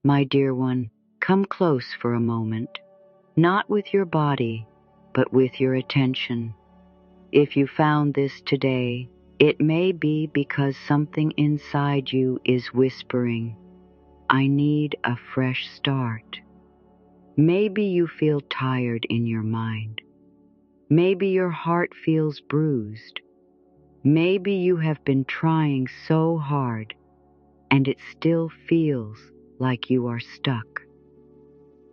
My dear one, come close for a moment, not with your body, but with your attention. If you found this today, it may be because something inside you is whispering, I need a fresh start. Maybe you feel tired in your mind. Maybe your heart feels bruised. Maybe you have been trying so hard and it still feels like you are stuck.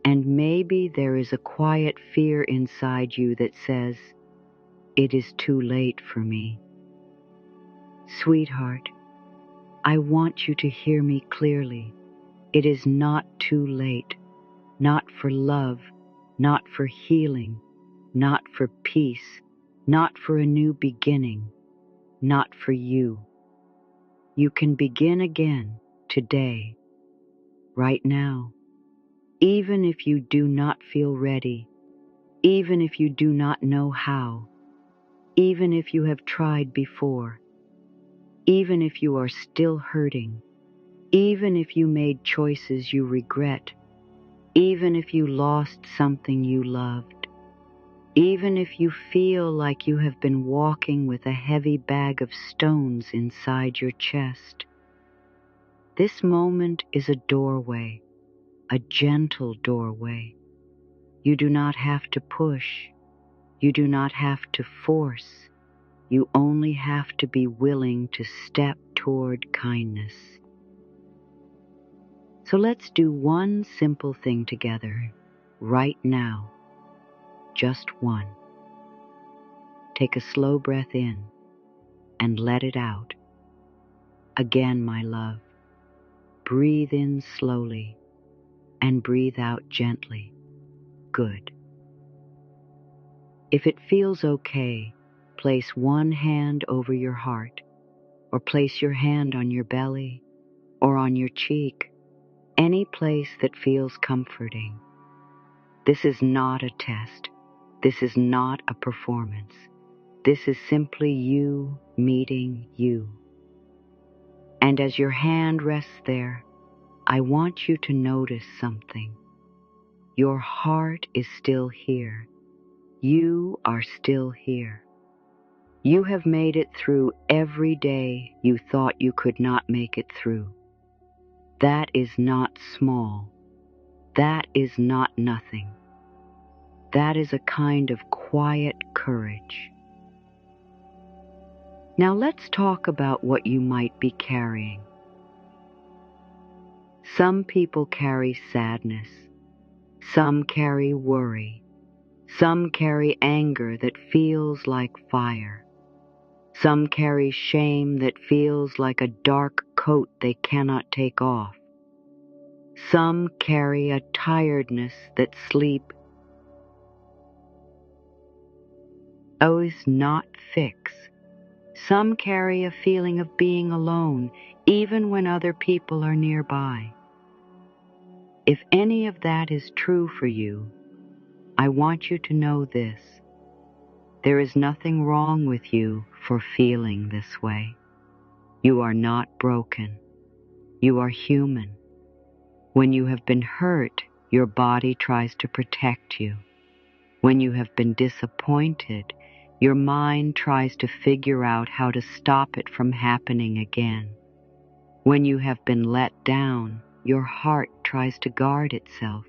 And maybe there is a quiet fear inside you that says, it is too late for me. Sweetheart, I want you to hear me clearly. It is not too late, not for love, not for healing, not for peace, not for a new beginning, not for you. You can begin again today, right now, even if you do not feel ready, even if you do not know how, even if you have tried before, even if you are still hurting, even if you made choices you regret, even if you lost something you loved, even if you feel like you have been walking with a heavy bag of stones inside your chest. This moment is a doorway, a gentle doorway. You do not have to push. You do not have to force. You only have to be willing to step toward kindness. So let's do one simple thing together, right now. Just one. Take a slow breath in and let it out. Again, my love, breathe in slowly and breathe out gently. Good. If it feels okay, place one hand over your heart, or place your hand on your belly, or on your cheek, any place that feels comforting. This is not a test. This is not a performance. This is simply you meeting you. And as your hand rests there, I want you to notice something. Your heart is still here. You are still here. You have made it through every day you thought you could not make it through. That is not small. That is not nothing. That is a kind of quiet courage. Now let's talk about what you might be carrying. Some people carry sadness. Some carry worry. Some carry anger that feels like fire. Some carry shame that feels like a dark coat they cannot take off. Some carry a tiredness that sleep does not fix. Some carry a feeling of being alone, even when other people are nearby. If any of that is true for you, I want you to know this. There is nothing wrong with you for feeling this way. You are not broken. You are human. When you have been hurt, your body tries to protect you. When you have been disappointed, your mind tries to figure out how to stop it from happening again. When you have been let down, your heart tries to guard itself.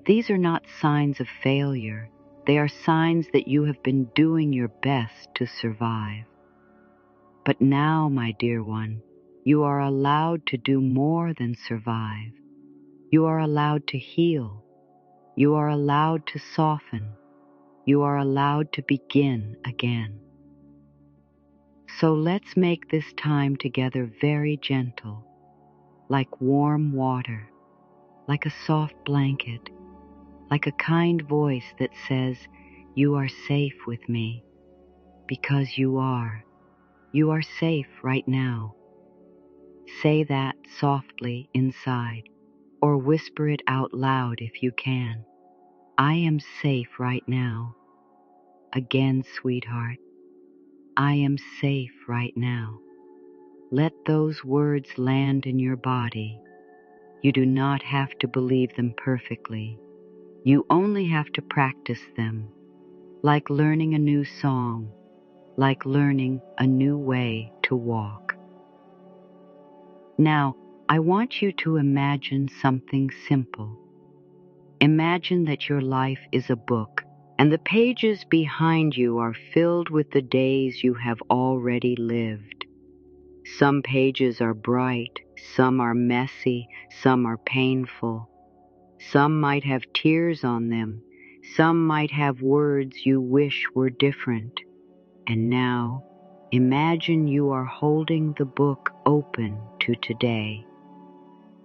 These are not signs of failure. They are signs that you have been doing your best to survive. But now, my dear one, you are allowed to do more than survive. You are allowed to heal. You are allowed to soften. You are allowed to begin again. So let's make this time together very gentle, like warm water, like a soft blanket, like a kind voice that says, you are safe with me, because you are. You are safe right now. Say that softly inside, or whisper it out loud if you can. I am safe right now. Again, sweetheart, I am safe right now. Let those words land in your body. You do not have to believe them perfectly. You only have to practice them, like learning a new song, like learning a new way to walk. Now, I want you to imagine something simple. Imagine that your life is a book, and the pages behind you are filled with the days you have already lived. Some pages are bright, some are messy, some are painful. Some might have tears on them, some might have words you wish were different. And now, imagine you are holding the book open to today.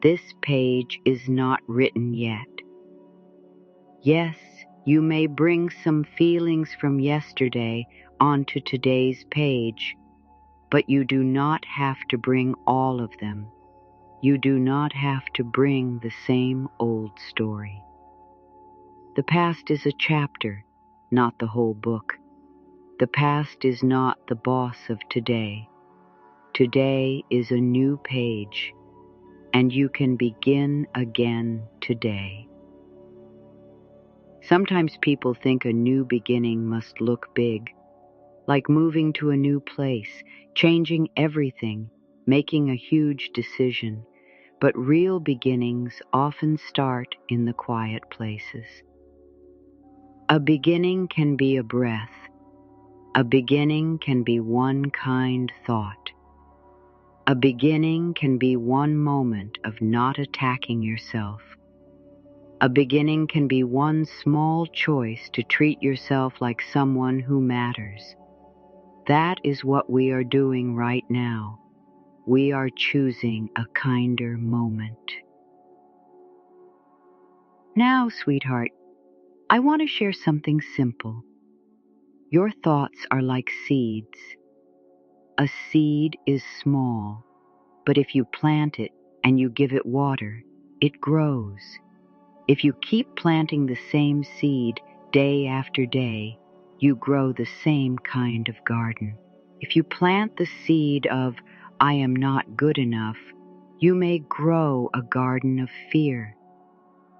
This page is not written yet. Yes, you may bring some feelings from yesterday onto today's page, but you do not have to bring all of them. You do not have to bring the same old story. The past is a chapter, not the whole book. The past is not the boss of today. Today is a new page, and you can begin again today. Sometimes people think a new beginning must look big, like moving to a new place, changing everything, making a huge decision. But real beginnings often start in the quiet places. A beginning can be a breath. A beginning can be one kind thought. A beginning can be one moment of not attacking yourself. A beginning can be one small choice to treat yourself like someone who matters. That is what we are doing right now. We are choosing a kinder moment. Now, sweetheart, I want to share something simple. Your thoughts are like seeds. A seed is small, but if you plant it and you give it water, it grows. If you keep planting the same seed day after day, you grow the same kind of garden. If you plant the seed of, I am not good enough, you may grow a garden of fear.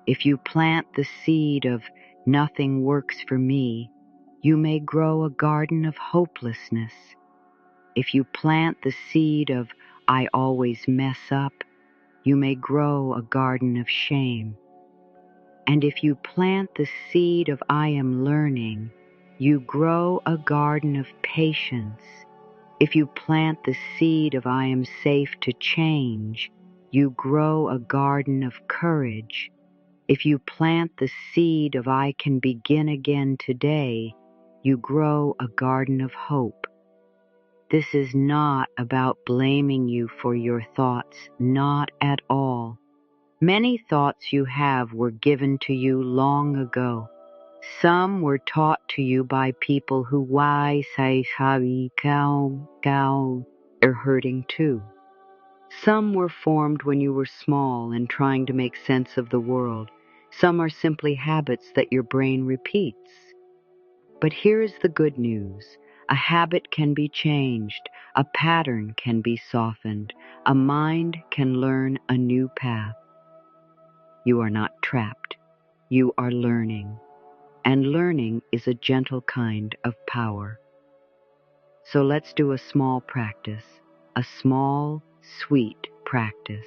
If you plant the seed of, nothing works for me, you may grow a garden of hopelessness. If you plant the seed of, I always mess up, you may grow a garden of shame. And if you plant the seed of I am learning, you grow a garden of patience. If you plant the seed of I am safe to change, you grow a garden of courage. If you plant the seed of I can begin again today, you grow a garden of hope. This is not about blaming you for your thoughts, not at all. Many thoughts you have were given to you long ago. Some were taught to you by people who are hurting too. Some were formed when you were small and trying to make sense of the world. Some are simply habits that your brain repeats. But here is the good news. A habit can be changed. A pattern can be softened. A mind can learn a new path. You are not trapped. You are learning. And learning is a gentle kind of power. So let's do a small practice. A small, sweet practice.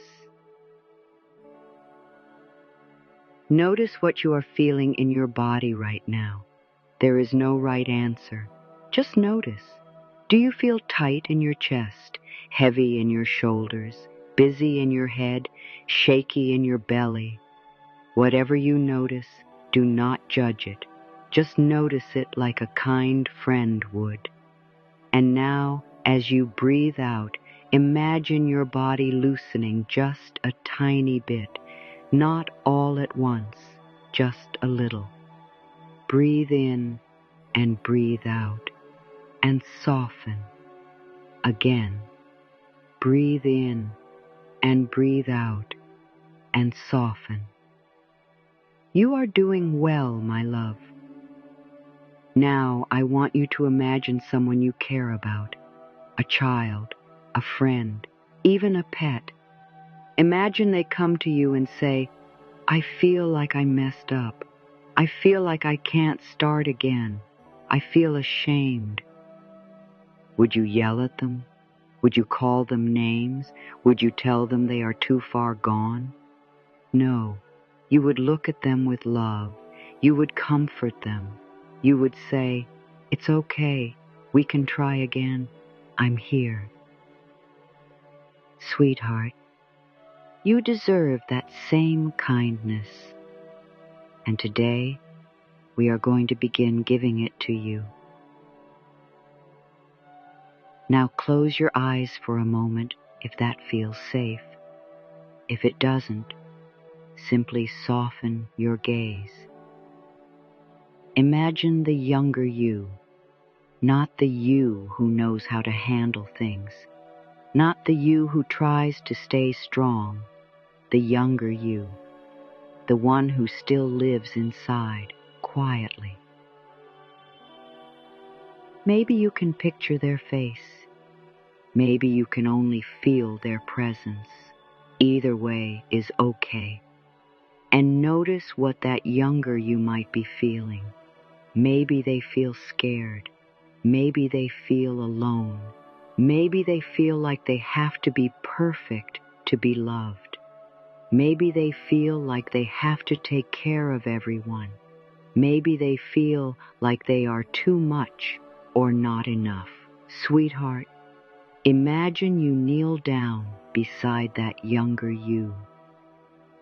Notice what you are feeling in your body right now. There is no right answer. Just notice. Do you feel tight in your chest, heavy in your shoulders, busy in your head, shaky in your belly? Whatever you notice, do not judge it. Just notice it like a kind friend would. And now, as you breathe out, imagine your body loosening just a tiny bit, not all at once, just a little. Breathe in and breathe out, and soften. Again, breathe in and breathe out, and soften. You are doing well, my love. Now I want you to imagine someone you care about, a child, a friend, even a pet. Imagine they come to you and say, I feel like I messed up. I feel like I can't start again. I feel ashamed. Would you yell at them? Would you call them names? Would you tell them they are too far gone? No, you would look at them with love. You would comfort them. You would say, it's okay. We can try again. I'm here. Sweetheart, you deserve that same kindness. And today, we are going to begin giving it to you. Now close your eyes for a moment if that feels safe. If it doesn't, simply soften your gaze. Imagine the younger you, not the you who knows how to handle things, not the you who tries to stay strong, the younger you, the one who still lives inside, quietly. Maybe you can picture their face. Maybe you can only feel their presence. Either way is okay. And notice what that younger you might be feeling. Maybe they feel scared. Maybe they feel alone. Maybe they feel like they have to be perfect to be loved. Maybe they feel like they have to take care of everyone. Maybe they feel like they are too much or not enough. Sweetheart, imagine you kneel down beside that younger you.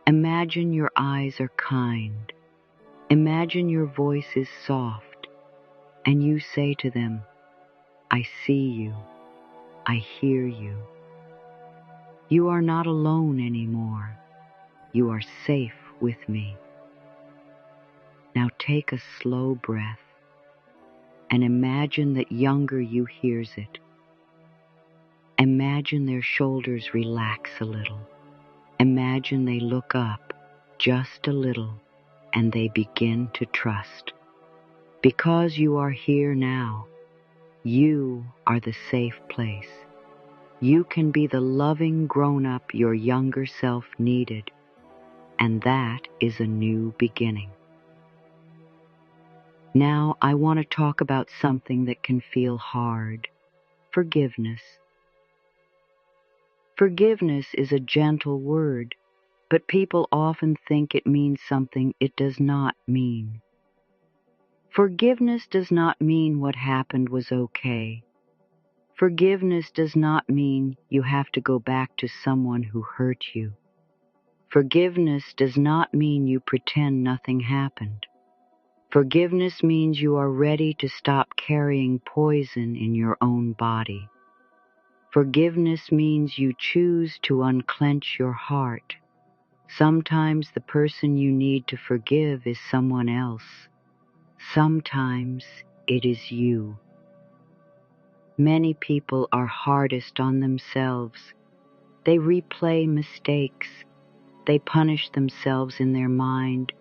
Imagine your eyes are kind. Imagine your voice is soft, and you say to them, I see you. I hear you. You are not alone anymore. You are safe with me. Now take a slow breath and imagine that younger you hears it. Imagine their shoulders relax a little. Imagine they look up just a little and they begin to trust. Because you are here now, you are the safe place. You can be the loving grown-up your younger self needed, and that is a new beginning. Now I want to talk about something that can feel hard: forgiveness. Forgiveness is a gentle word, but people often think it means something it does not mean. Forgiveness does not mean what happened was okay. Forgiveness does not mean you have to go back to someone who hurt you. Forgiveness does not mean you pretend nothing happened. Forgiveness means you are ready to stop carrying poison in your own body. Forgiveness means you choose to unclench your heart. Sometimes the person you need to forgive is someone else. Sometimes it is you. Many people are hardest on themselves. They replay mistakes. They punish themselves in their mind.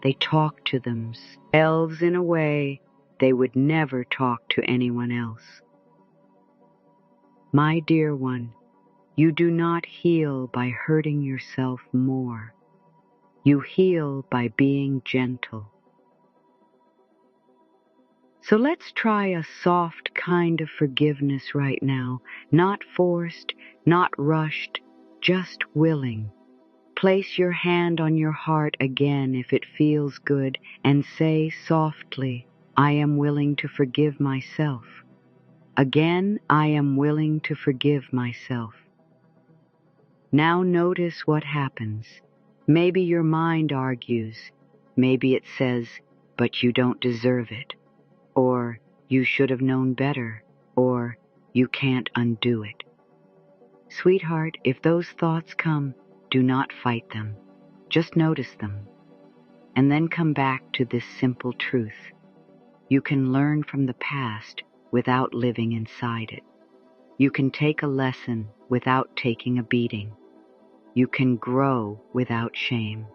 They talk to themselves in a way they would never talk to anyone else. My dear one, you do not heal by hurting yourself more. You heal by being gentle. So let's try a soft kind of forgiveness right now, not forced, not rushed, just willing. Place your hand on your heart again if it feels good and say softly, I am willing to forgive myself. Again, I am willing to forgive myself. Now notice what happens. Maybe your mind argues. Maybe it says, but you don't deserve it. Or you should have known better. Or you can't undo it. Sweetheart, if those thoughts come, do not fight them. Just notice them. And then come back to this simple truth. You can learn from the past without living inside it. You can take a lesson without taking a beating. You can grow without shame.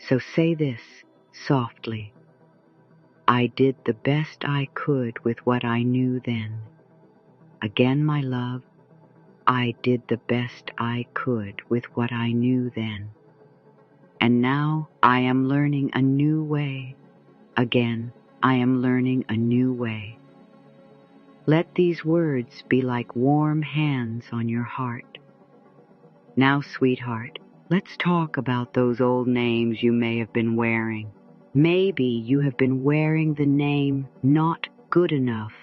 So say this softly. I did the best I could with what I knew then. Again, my love, I did the best I could with what I knew then. And now I am learning a new way. Again, I am learning a new way. Let these words be like warm hands on your heart. Now, sweetheart, let's talk about those old names you may have been wearing. Maybe you have been wearing the name not good enough.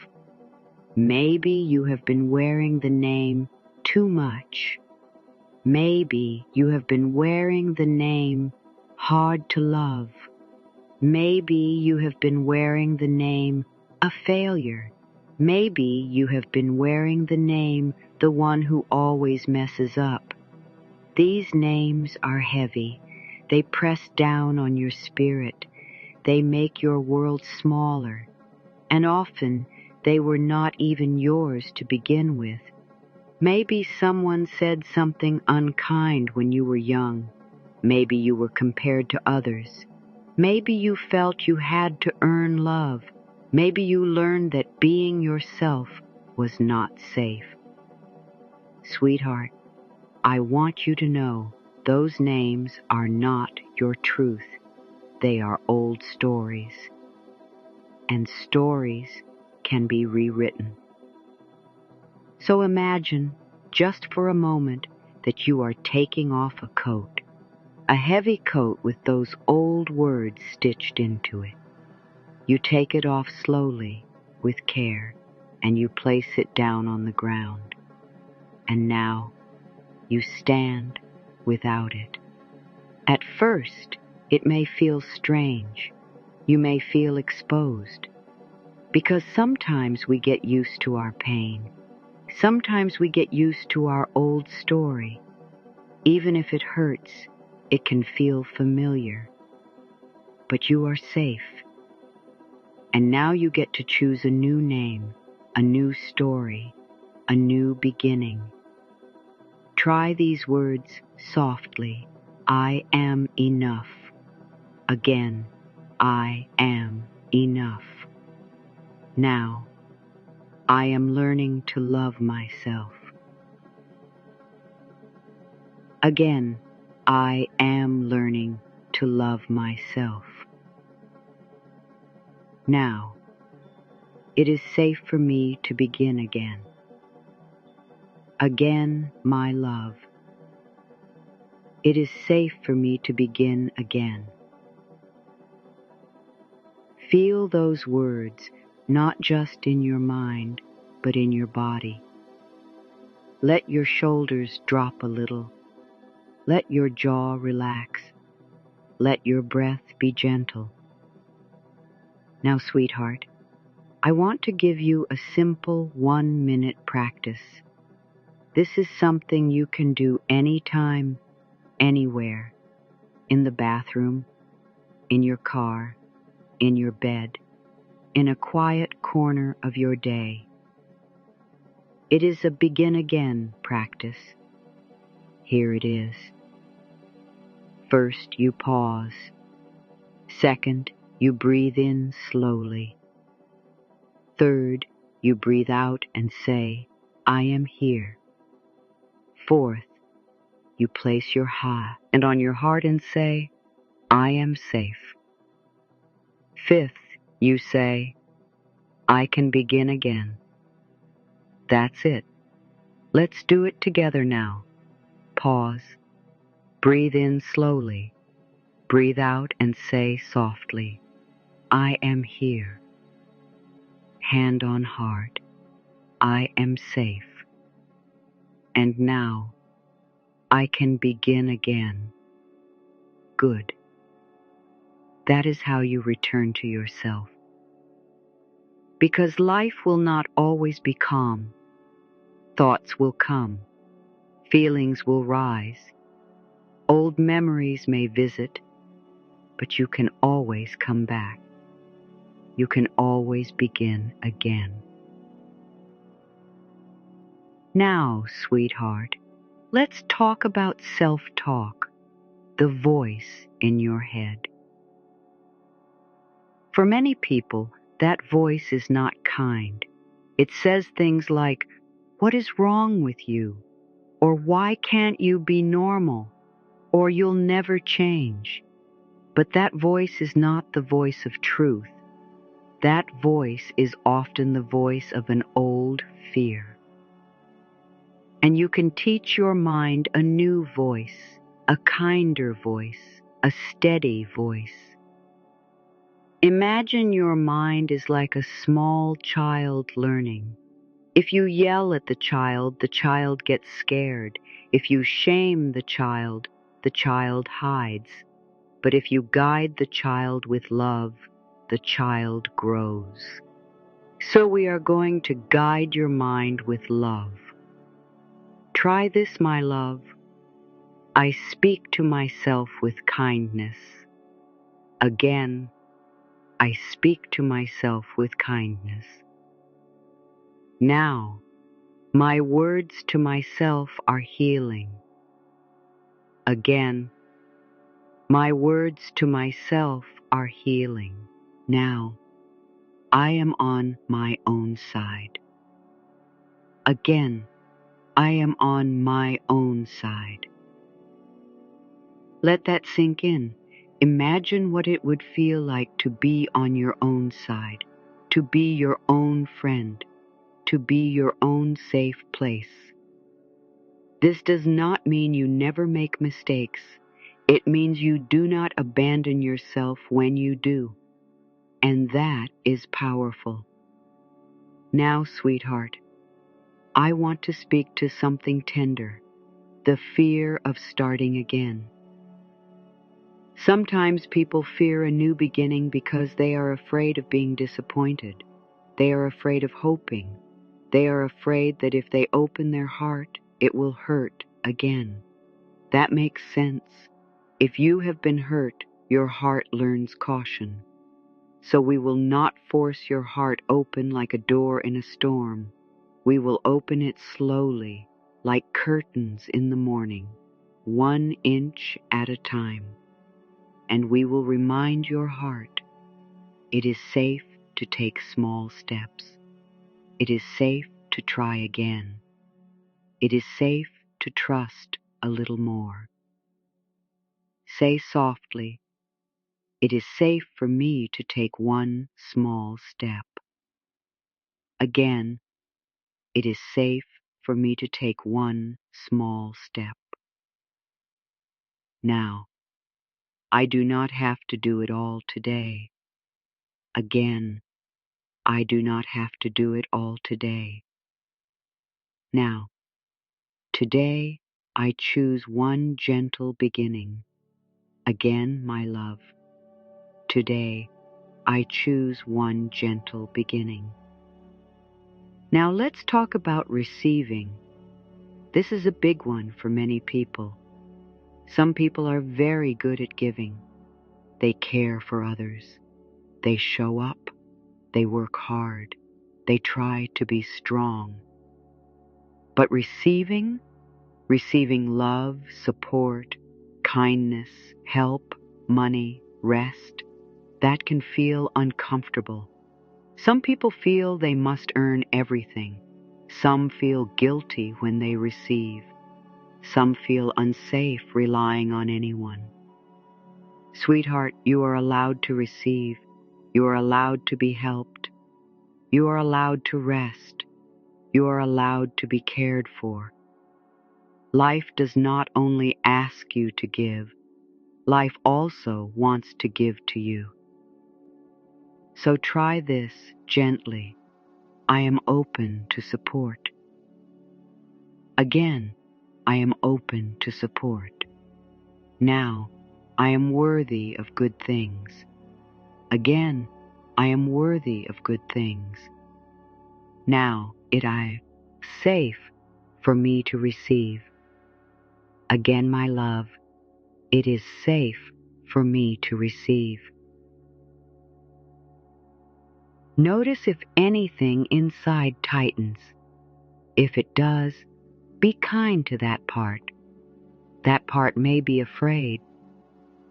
Maybe you have been wearing the name too much. Maybe you have been wearing the name hard to love. Maybe you have been wearing the name a failure. Maybe you have been wearing the name the one who always messes up. These names are heavy. They press down on your spirit. They make your world smaller. And often they were not even yours to begin with. Maybe someone said something unkind when you were young. Maybe you were compared to others. Maybe you felt you had to earn love. Maybe you learned that being yourself was not safe. Sweetheart, I want you to know those names are not your truth. They are old stories. And stories can be rewritten. So imagine, just for a moment, that you are taking off a coat, a heavy coat with those old words stitched into it. You take it off slowly, with care, and you place it down on the ground. And now you stand without it. At first, it may feel strange. You may feel exposed. Because sometimes we get used to our pain. Sometimes we get used to our old story. Even if it hurts, it can feel familiar. But you are safe. And now you get to choose a new name, a new story, a new beginning. Try these words softly. I am enough. Again, I am enough. Now, I am learning to love myself. Again, I am learning to love myself. Now, it is safe for me to begin again. Again, my love. It is safe for me to begin again. Feel those words, not just in your mind, but in your body. Let your shoulders drop a little. Let your jaw relax. Let your breath be gentle. Now, sweetheart, I want to give you a simple 1-minute practice. This is something you can do anytime, anywhere. In the bathroom, in your car, in your bed, in a quiet corner of your day. It is a begin again practice. Here it is. First, you pause. Second, you breathe in slowly. Third, you breathe out and say, I am here. Fourth, you place your hand on your heart and say, I am safe. Fifth, you say, I can begin again. That's it. Let's do it together now. Pause. Breathe in slowly. Breathe out and say softly, I am here. Hand on heart, I am safe. And now, I can begin again. Good. That is how you return to yourself. Because life will not always be calm. Thoughts will come. Feelings will rise. Old memories may visit, but you can always come back. You can always begin again. Now, sweetheart, let's talk about self-talk, the voice in your head. For many people, that voice is not kind. It says things like, what is wrong with you? or why can't you be normal, or you'll never change. But that voice is not the voice of truth. That voice is often the voice of an old fear. And you can teach your mind a new voice, a kinder voice, a steady voice. Imagine your mind is like a small child learning. If you yell at the child gets scared. If you shame the child hides. But if you guide the child with love, the child grows. So we are going to guide your mind with love. Try this, my love. I speak to myself with kindness. Again, I speak to myself with kindness. Now, my words to myself are healing. Again, my words to myself are healing. Now, I am on my own side. Again, I am on my own side. Let that sink in. Imagine what it would feel like to be on your own side, to be your own friend, to be your own safe place. This does not mean you never make mistakes. It means you do not abandon yourself when you do. And that is powerful. Now, sweetheart, I want to speak to something tender, the fear of starting again. Sometimes people fear a new beginning because they are afraid of being disappointed. They are afraid of hoping. They are afraid that if they open their heart, it will hurt again. That makes sense. If you have been hurt, your heart learns caution. So we will not force your heart open like a door in a storm. We will open it slowly, like curtains in the morning, 1 inch at a time. And we will remind your heart, it is safe to take small steps. It is safe to try again. It is safe to trust a little more. Say softly, it is safe for me to take 1 small step. Again, it is safe for me to take 1 small step. Now, I do not have to do it all today. Again, I do not have to do it all today. Now, today I choose 1 gentle beginning. Again, my love, today I choose 1 gentle beginning. Now let's talk about receiving. This is a big one for many people. Some people are very good at giving. They care for others. They show up. They work hard. They try to be strong. But receiving love, support, kindness, help, money, rest, that can feel uncomfortable. Some people feel they must earn everything. Some feel guilty when they receive. Some feel unsafe relying on anyone. Sweetheart, you are allowed to receive. You are allowed to be helped. You are allowed to rest. You are allowed to be cared for. Life does not only ask you to give, life also wants to give to you. So try this gently. I am open to support. Again, I am open to support. Now, I am worthy of good things. Again, I am worthy of good things. Now, it is safe for me to receive. Again, my love, it is safe for me to receive. Notice if anything inside tightens. If it does, be kind to that part. That part may be afraid.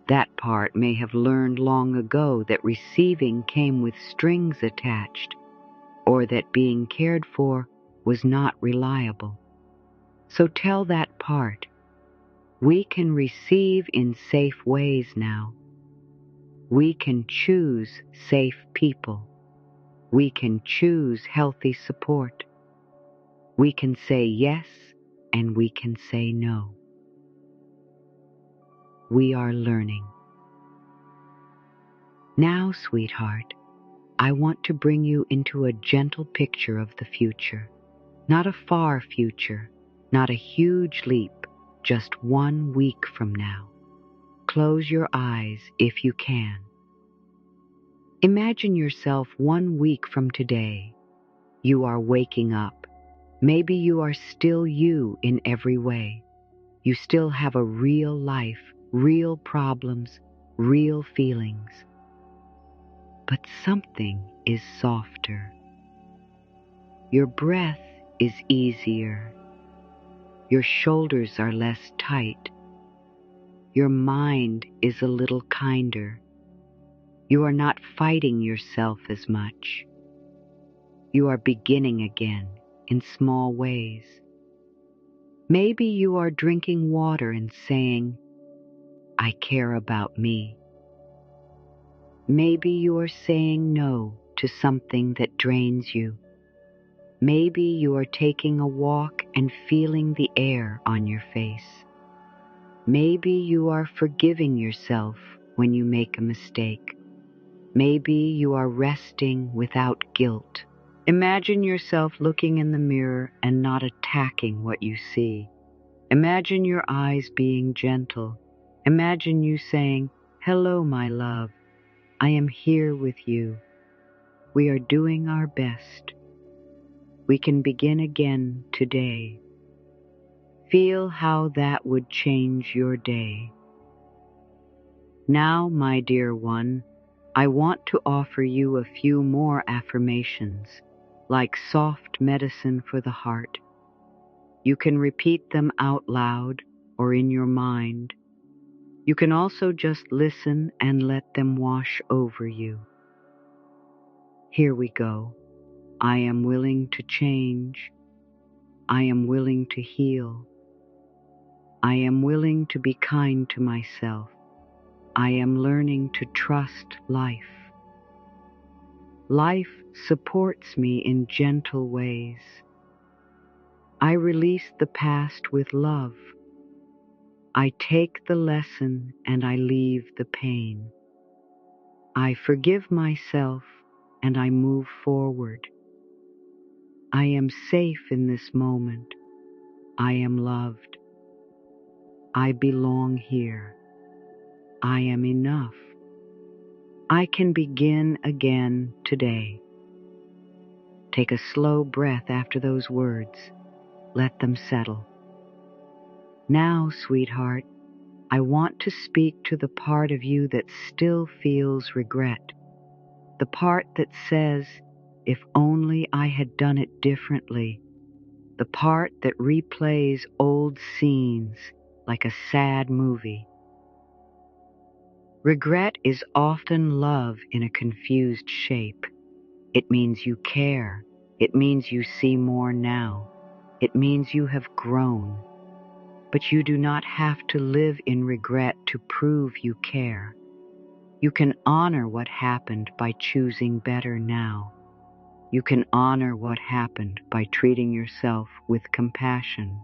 That part may have learned long ago that receiving came with strings attached, or that being cared for was not reliable. So tell that part, we can receive in safe ways now. We can choose safe people. We can choose healthy support. We can say yes and we can say no. We are learning. Now, sweetheart, I want to bring you into a gentle picture of the future. Not a far future, not a huge leap, just 1 week from now. Close your eyes if you can. Imagine yourself 1 week from today. You are waking up. Maybe you are still you in every way. You still have a real life, real problems, real feelings. But something is softer. Your breath is easier. Your shoulders are less tight. Your mind is a little kinder. You are not fighting yourself as much. You are beginning again in small ways. Maybe you are drinking water and saying, I care about me. Maybe you are saying no to something that drains you. Maybe you are taking a walk and feeling the air on your face. Maybe you are forgiving yourself when you make a mistake. Maybe you are resting without guilt. Imagine yourself looking in the mirror and not attacking what you see. Imagine your eyes being gentle. Imagine you saying, hello, my love. I am here with you. We are doing our best. We can begin again today. Feel how that would change your day. Now, my dear one, I want to offer you a few more affirmations, like soft medicine for the heart. You can repeat them out loud or in your mind. You can also just listen and let them wash over you. Here we go. I am willing to change. I am willing to heal. I am willing to be kind to myself. I am learning to trust life. Life supports me in gentle ways. I release the past with love. I take the lesson and I leave the pain. I forgive myself and I move forward. I am safe in this moment. I am loved. I belong here. I am enough. I can begin again today. Take a slow breath after those words. Let them settle. Now, sweetheart, I want to speak to the part of you that still feels regret. The part that says, if only I had done it differently. The part that replays old scenes like a sad movie. Regret is often love in a confused shape. It means you care. It means you see more now. It means you have grown. But you do not have to live in regret to prove you care. You can honor what happened by choosing better now. You can honor what happened by treating yourself with compassion.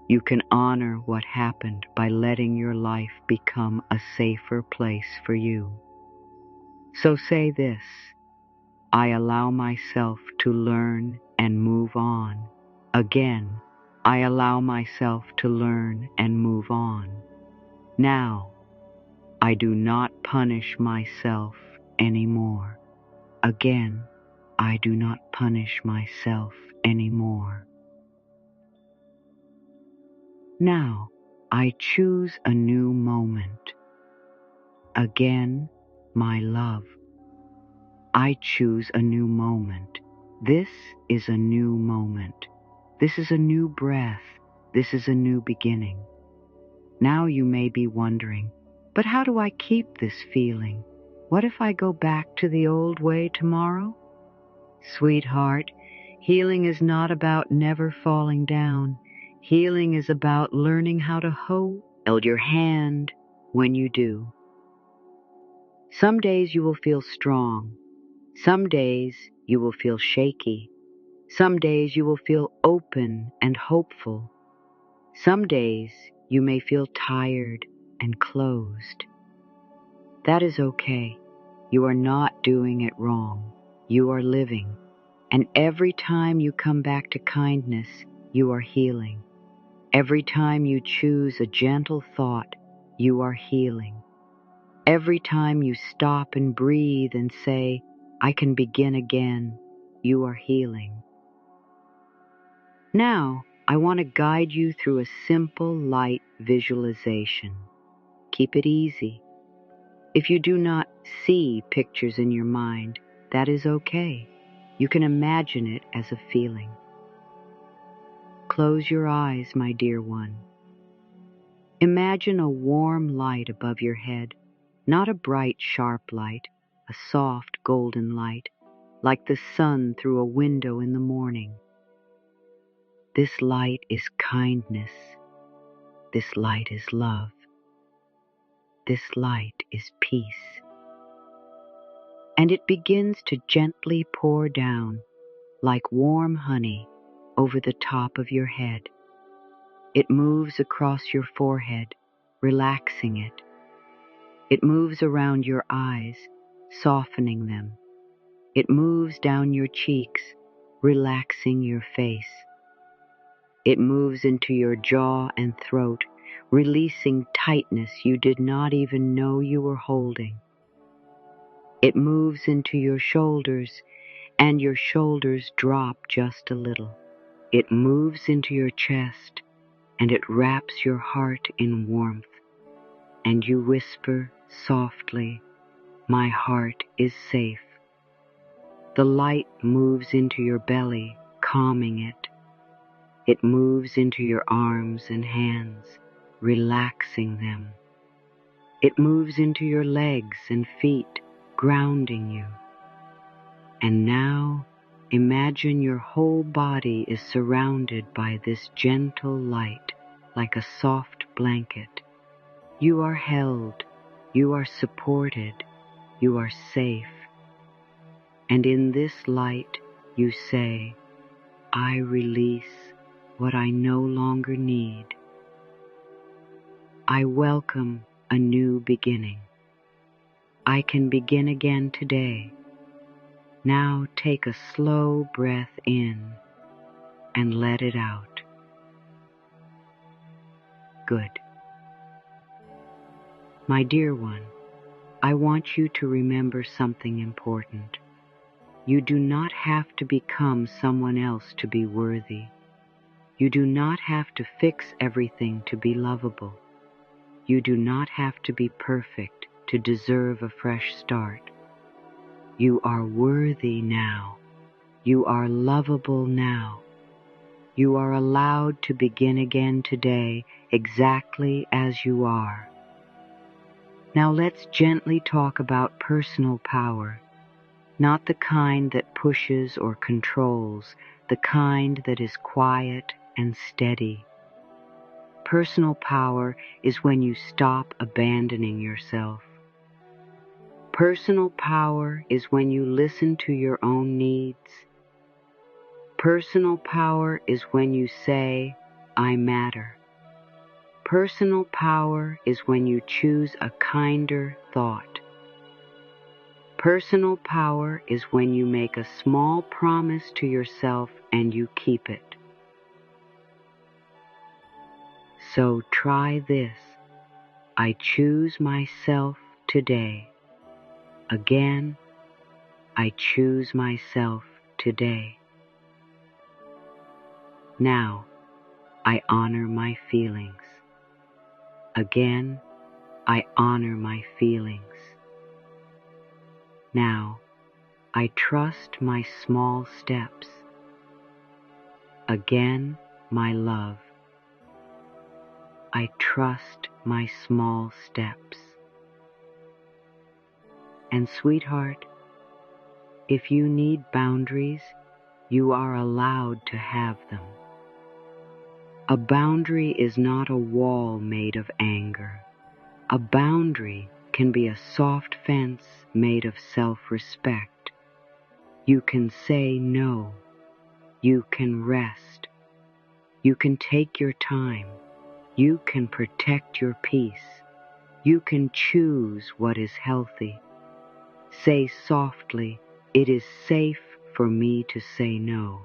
You can honor what happened by letting your life become a safer place for you. So say this, I allow myself to learn and move on. Again, I allow myself to learn and move on. Now, I do not punish myself anymore. Again, I do not punish myself anymore. Now, I choose a new moment. Again, my love. I choose a new moment. This is a new moment. This is a new breath. This is a new beginning. Now you may be wondering, but how do I keep this feeling? What if I go back to the old way tomorrow? Sweetheart, healing is not about never falling down. Healing is about learning how to hold your hand when you do. Some days you will feel strong. Some days you will feel shaky. Some days you will feel open and hopeful. Some days you may feel tired and closed. That is okay. You are not doing it wrong. You are living. And every time you come back to kindness, you are healing. Every time you choose a gentle thought, you are healing. Every time you stop and breathe and say, I can begin again, you are healing. Now, I want to guide you through a simple, light visualization. Keep it easy. If you do not see pictures in your mind, that is okay. You can imagine it as a feeling. Close your eyes, my dear one. Imagine a warm light above your head, not a bright, sharp light, a soft, golden light, like the sun through a window in the morning. This light is kindness. This light is love. This light is peace. And it begins to gently pour down like warm honey over the top of your head. It moves across your forehead, relaxing it. It moves around your eyes, softening them. It moves down your cheeks, relaxing your face. It moves into your jaw and throat, releasing tightness you did not even know you were holding. It moves into your shoulders, and your shoulders drop just a little. It moves into your chest, and it wraps your heart in warmth. And you whisper softly, my heart is safe. The light moves into your belly, calming it. It moves into your arms and hands, relaxing them. It moves into your legs and feet, grounding you. And now, imagine your whole body is surrounded by this gentle light, like a soft blanket. You are held, you are supported, you are safe. And in this light, you say, I release what I no longer need. I welcome a new beginning. I can begin again today. Now take a slow breath in and let it out. Good. My dear one, I want you to remember something important. You do not have to become someone else to be worthy. You do not have to fix everything to be lovable. You do not have to be perfect to deserve a fresh start. You are worthy now. You are lovable now. You are allowed to begin again today exactly as you are. Now let's gently talk about personal power, not the kind that pushes or controls, the kind that is quiet and steady. Personal power is when you stop abandoning yourself. Personal power is when you listen to your own needs. Personal power is when you say, I matter. Personal power is when you choose a kinder thought. Personal power is when you make a small promise to yourself and you keep it. So try this. I choose myself today. Again, I choose myself today. Now, I honor my feelings. Again, I honor my feelings. Now, I trust my small steps. Again, my love. I trust my small steps. And sweetheart, if you need boundaries, you are allowed to have them. A boundary is not a wall made of anger. A boundary can be a soft fence made of self-respect. You can say no. You can rest. You can take your time. You can protect your peace. You can choose what is healthy. Say softly, "It is safe for me to say no."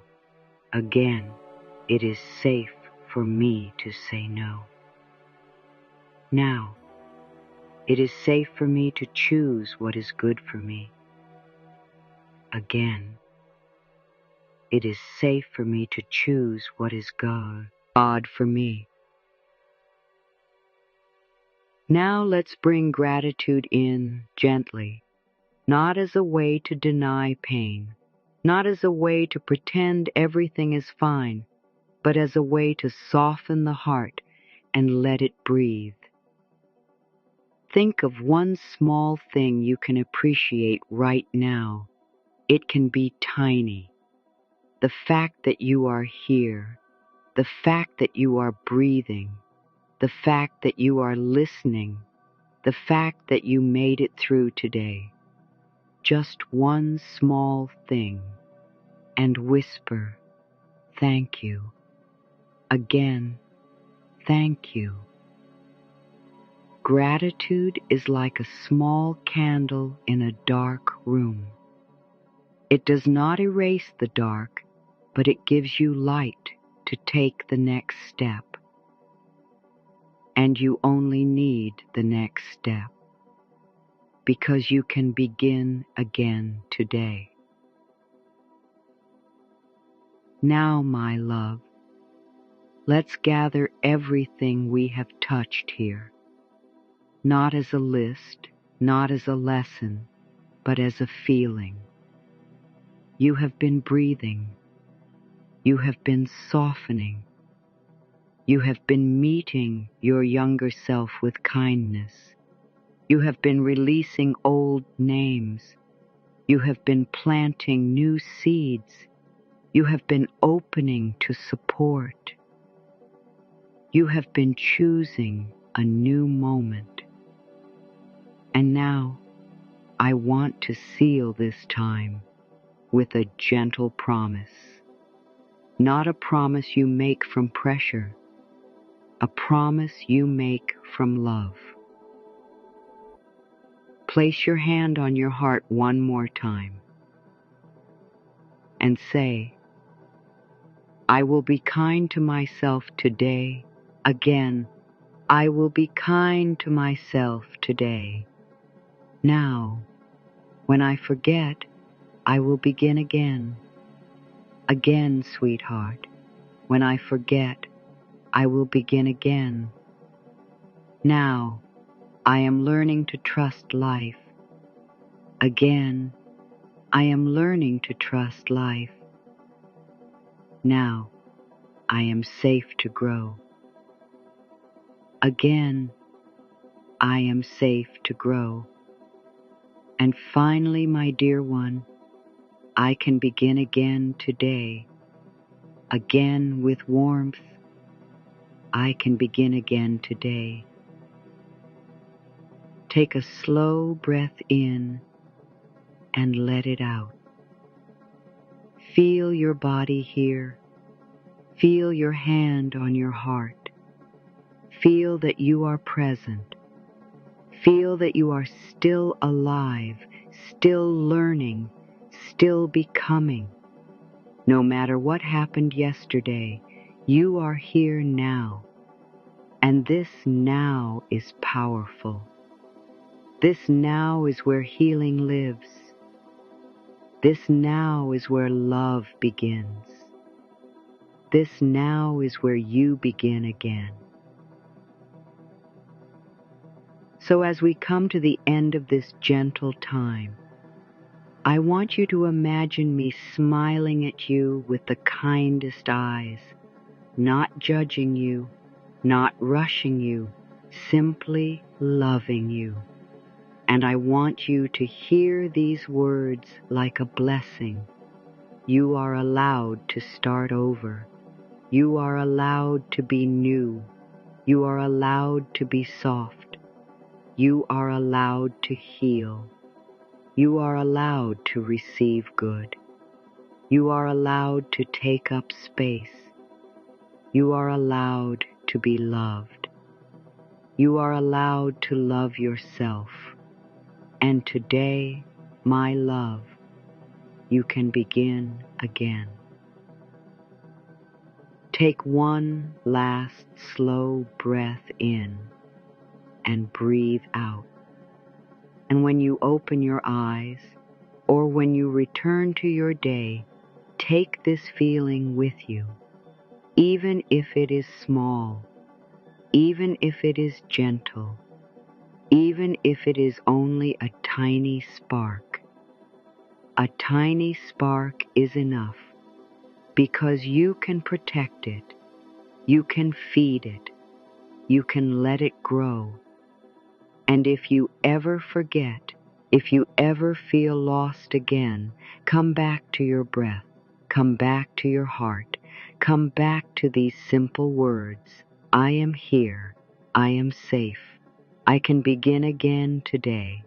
Again, "It is safe for me to say no." Now, "It is safe for me to choose what is good for me." Again, "It is safe for me to choose what is God for me." Now let's bring gratitude in gently, not as a way to deny pain, not as a way to pretend everything is fine, but as a way to soften the heart and let it breathe. Think of one small thing you can appreciate right now. It can be tiny. The fact that you are here, the fact that you are breathing, the fact that you are listening, the fact that you made it through today. Just one small thing, and whisper, "Thank you." Again, "Thank you." Gratitude is like a small candle in a dark room. It does not erase the dark, but it gives you light to take the next step. And you only need the next step, because you can begin again today. Now, my love, let's gather everything we have touched here, not as a list, not as a lesson, but as a feeling. You have been breathing. You have been softening. You have been meeting your younger self with kindness. You have been releasing old names. You have been planting new seeds. You have been opening to support. You have been choosing a new moment. And now I want to seal this time with a gentle promise. Not a promise you make from pressure, a promise you make from love. Place your hand on your heart one more time and say, "I will be kind to myself today." Again, "I will be kind to myself today." Now, when I forget, I will begin again. Again, sweetheart, when I forget, I will begin again. Now, I am learning to trust life. Again, I am learning to trust life. Now, I am safe to grow. Again, I am safe to grow. And finally, my dear one, I can begin again today. Again with warmth. I can begin again today. Take a slow breath in and let it out. Feel your body here. Feel your hand on your heart. Feel that you are present. Feel that you are still alive, still learning, still becoming. No matter what happened yesterday, you are here now. And this now is powerful. This now is where healing lives. This now is where love begins. This now is where you begin again. So as we come to the end of this gentle time, I want you to imagine me smiling at you with the kindest eyes, not judging you, not rushing you, simply loving you. And I want you to hear these words like a blessing. You are allowed to start over. You are allowed to be new. You are allowed to be soft. You are allowed to heal. You are allowed to receive good. You are allowed to take up space. You are allowed to be loved. You are allowed to love yourself. And today, my love, you can begin again. Take one last slow breath in and breathe out. And when you open your eyes, or when you return to your day, take this feeling with you, even if it is small, even if it is gentle, even if it is only a tiny spark. A tiny spark is enough, because you can protect it, you can feed it, you can let it grow. And if you ever forget, if you ever feel lost again, come back to your breath, come back to your heart, come back to these simple words. I am here, I am safe, I can begin again today.